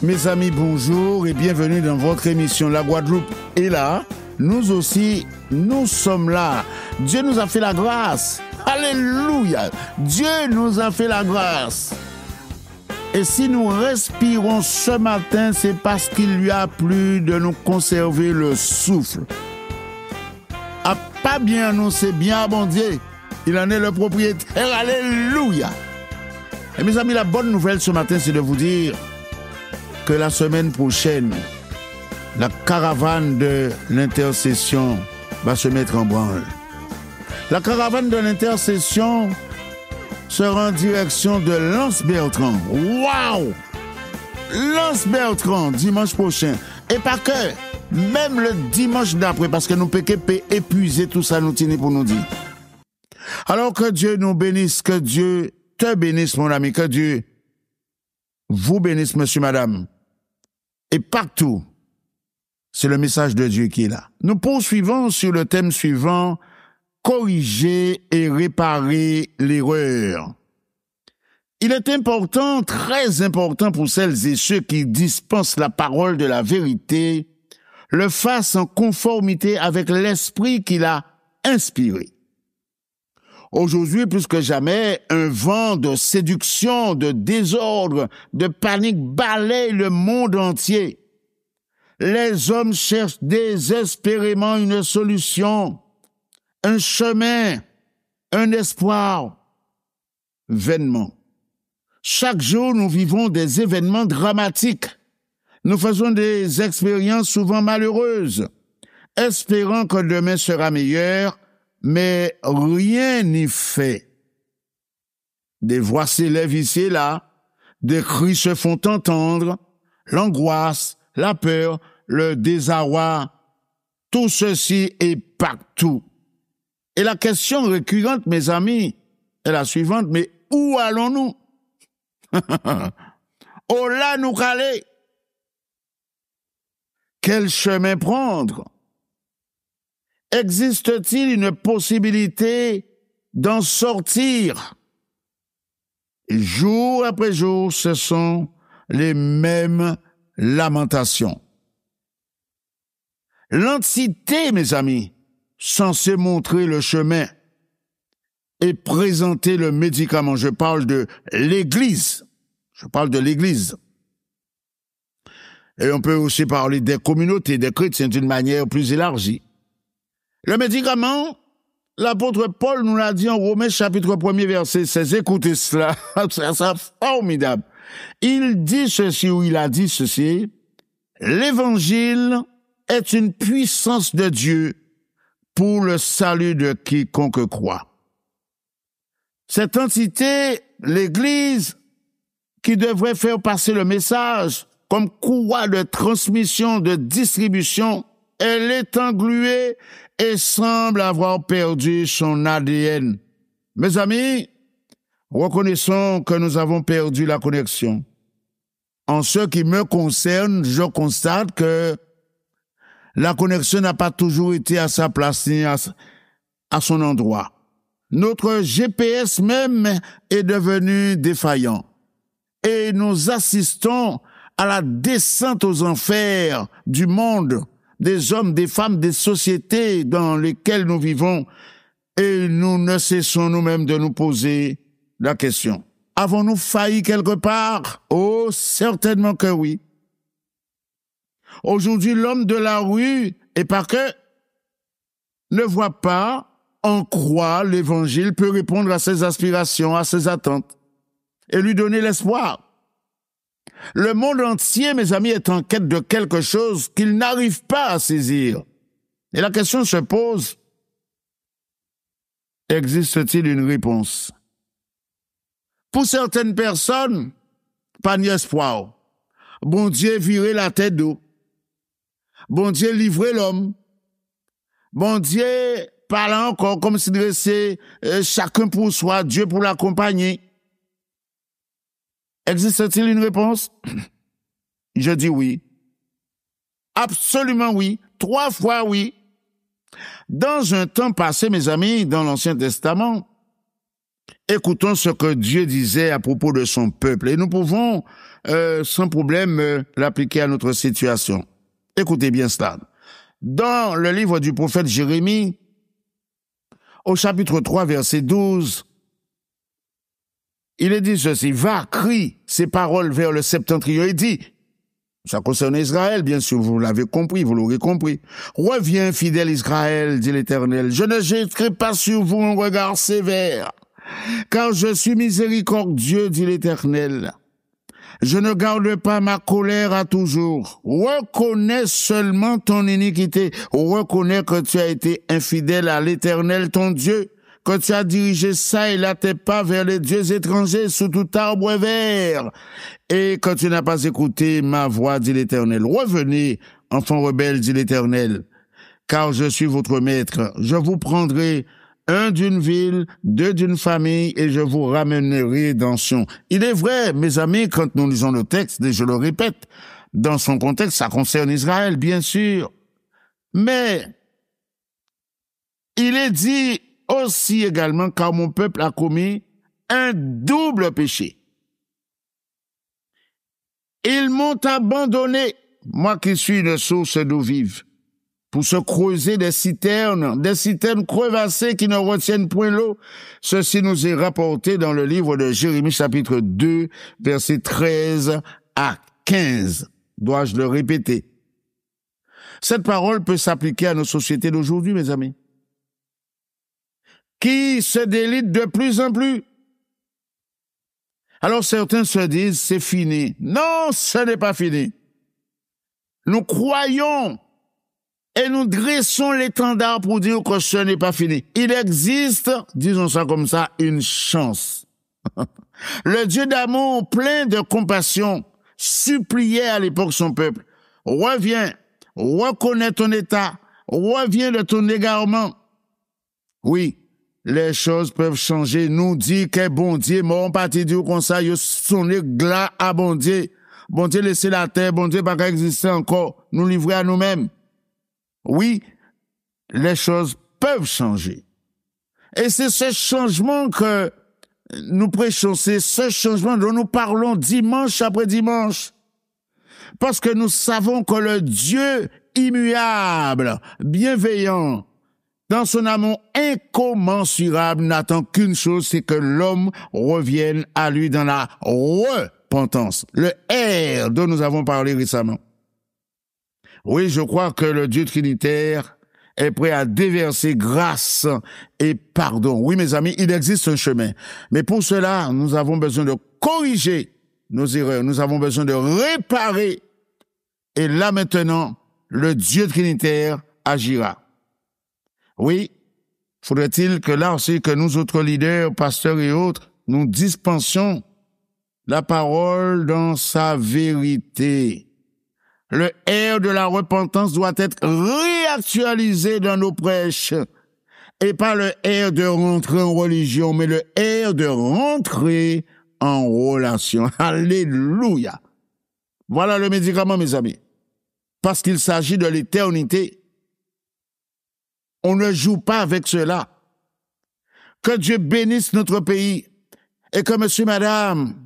Mes amis, bonjour et bienvenue dans votre émission La Guadeloupe est là. Nous aussi, nous sommes là. Dieu nous a fait la grâce. Alléluia. Dieu nous a fait la grâce. Et si nous respirons ce matin, c'est parce qu'il lui a plu de nous conserver le souffle. Ah, pas bien nous, c'est bien abondé. Il en est le propriétaire. Alléluia. Et mes amis, la bonne nouvelle ce matin, c'est de vous dire que la semaine prochaine, la caravane de l'intercession va se mettre en branle. La caravane de l'intercession sera en direction de Lens-Bertrand. Waouh! Lens-Bertrand, dimanche prochain. Et pas que, même le dimanche d'après, parce que nous pouvons épuiser tout ça, nous tenir pour nous dire. Alors que Dieu nous bénisse, que Dieu te bénisse, mon ami, que Dieu vous bénisse, monsieur, madame. Et partout, c'est le message de Dieu qui est là. Nous poursuivons sur le thème suivant, corriger et réparer l'erreur. Il est important, très important pour celles et ceux qui dispensent la parole de la vérité, le fassent en conformité avec l'esprit qu'il a inspiré. Aujourd'hui, plus que jamais, un vent de séduction, de désordre, de panique balaye le monde entier. Les hommes cherchent désespérément une solution, un chemin, un espoir. Vainement. Chaque jour, nous vivons des événements dramatiques. Nous faisons des expériences souvent malheureuses, espérant que demain sera meilleur, mais rien n'y fait. Des voix s'élèvent ici et là, des cris se font entendre, l'angoisse, la peur, le désarroi, tout ceci est partout. Et la question récurrente, mes amis, est la suivante, mais où allons-nous? Oh là, nous caler. Quel chemin prendre? Existe-t-il une possibilité d'en sortir? Et jour après jour, ce sont les mêmes lamentations. L'entité, mes amis, censée montrer le chemin et présenter le médicament. Je parle de l'Église. Je parle de l'Église. Et on peut aussi parler des communautés, des chrétiens d'une manière plus élargie. Le médicament, l'apôtre Paul nous l'a dit en Romains chapitre 1er verset 16. Écoutez cela, c'est formidable. Il dit ceci, ou il a dit ceci, l'évangile est une puissance de Dieu pour le salut de quiconque croit. Cette entité, l'Église, qui devrait faire passer le message comme courroie de transmission, de distribution, elle est engluée et semble avoir perdu son ADN. Mes amis, reconnaissons que nous avons perdu la connexion. En ce qui me concerne, je constate que la connexion n'a pas toujours été à sa place ni à son endroit. Notre GPS même est devenu défaillant. Et nous assistons à la descente aux enfers du monde, des hommes, des femmes, des sociétés dans lesquelles nous vivons, et nous ne cessons nous-mêmes de nous poser la question. Avons-nous failli quelque part? Oh, certainement que oui. Aujourd'hui, l'homme de la rue, et pas que, ne voit pas en quoi l'évangile peut répondre à ses aspirations, à ses attentes, et lui donner l'espoir. Le monde entier, mes amis, est en quête de quelque chose qu'il n'arrive pas à saisir. Et la question se pose, existe-t-il une réponse? Pour certaines personnes, pas d'espoir. Bon Dieu virer la tête d'eau. Bon Dieu livrer l'homme. Bon Dieu parle encore comme si c'est chacun pour soi, Dieu pour l'accompagner. Existe-t-il une réponse? Je dis oui. Absolument oui. 3 fois oui. Dans un temps passé, mes amis, dans l'Ancien Testament, Écoutons ce que Dieu disait à propos de son peuple et nous pouvons sans problème l'appliquer à notre situation. Écoutez bien cela. Dans le livre du prophète Jérémie, au chapitre 3, verset 12, il est dit ceci: va, crie ces paroles vers le septentrion et dit, ça concerne Israël, bien sûr, vous l'avez compris, vous l'aurez compris. Reviens, fidèle Israël, dit l'Éternel, je ne jetterai pas sur vous un regard sévère, car je suis miséricordieux, dit l'Éternel. Je ne garde pas ma colère à toujours. Reconnais seulement ton iniquité. Reconnais que tu as été infidèle à l'Éternel, ton Dieu, que tu as dirigé ça et là tes pas vers les dieux étrangers sous tout arbre vert, et que tu n'as pas écouté ma voix, dit l'Éternel. Revenez, enfants rebelles, dit l'Éternel, car je suis votre maître. Je vous prendrai un d'une ville, deux d'une famille, et je vous ramènerai dans Sion. Il est vrai, mes amis, quand nous lisons le texte, et je le répète, dans son contexte, ça concerne Israël, bien sûr. Mais, il est dit aussi également, car mon peuple a commis un double péché. Ils m'ont abandonné, moi qui suis une source d'eau vive, pour se creuser des citernes crevassées qui ne retiennent point l'eau. Ceci nous est rapporté dans le livre de Jérémie chapitre 2, versets 13 à 15. Dois-je le répéter? Cette parole peut s'appliquer à nos sociétés d'aujourd'hui, mes amis, qui se délitent de plus en plus. Alors certains se disent, c'est fini. Non, ce n'est pas fini. Nous croyons et nous dressons l'étendard pour dire que ce n'est pas fini. Il existe, disons ça comme ça, une chance. Le Dieu d'amour, plein de compassion, suppliait à l'époque son peuple. Reviens, reconnais ton état, reviens de ton égarement. Oui, les choses peuvent changer. Nous dit que bon Dieu, mais on partit dire comme ça, il son glas à bon Dieu. Bon Dieu laisser la terre, bon Dieu pas exister encore, nous livrer à nous-mêmes. Oui, les choses peuvent changer. Et c'est ce changement que nous prêchons, c'est ce changement dont nous parlons dimanche après dimanche. Parce que nous savons que le Dieu immuable, bienveillant, dans son amour incommensurable, n'attend qu'une chose, c'est que l'homme revienne à lui dans la repentance. Le R dont nous avons parlé récemment. Oui, je crois que le Dieu trinitaire est prêt à déverser grâce et pardon. Oui, mes amis, il existe un chemin. Mais pour cela, nous avons besoin de corriger nos erreurs. Nous avons besoin de réparer. Et là maintenant, le Dieu trinitaire agira. Oui, faudrait-il que là aussi, que nous autres leaders, pasteurs et autres, nous dispensions la parole dans sa vérité. Le R de la repentance doit être réactualisé dans nos prêches. Et pas le R de rentrer en religion, mais le R de rentrer en relation. Alléluia. Voilà le médicament, mes amis. Parce qu'il s'agit de l'éternité. On ne joue pas avec cela. Que Dieu bénisse notre pays. Et que monsieur, madame,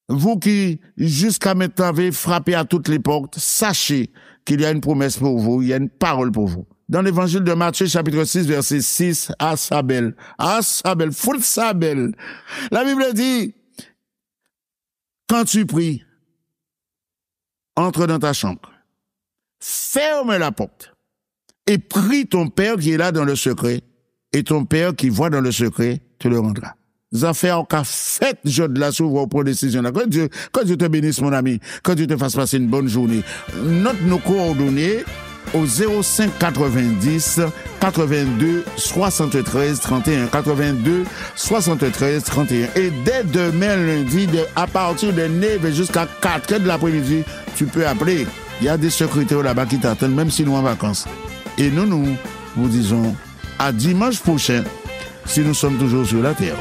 vous qui, jusqu'à maintenant, avez frappé à toutes les portes, sachez qu'il y a une promesse pour vous, il y a une parole pour vous. Dans l'évangile de Matthieu, chapitre 6, verset 6, Asabel, fout Sabel. La Bible dit, quand tu pries, entre dans ta chambre, ferme la porte, et prie ton Père qui est là dans le secret, et ton Père qui voit dans le secret te le rendra. Affaires qu'a fait, je de la s'ouvre pour décision là. Que Dieu te bénisse, mon ami. Que Dieu te fasse passer une bonne journée. Note nos coordonnées au 05 90 82 73 31 82 73 31. Et dès demain lundi, à partir de 9 jusqu'à 4 heures de l'après-midi, tu peux appeler. Il y a des secrétaires là-bas qui t'attendent, même si nous en vacances. Et nous vous disons à dimanche prochain, si nous sommes toujours sur la terre.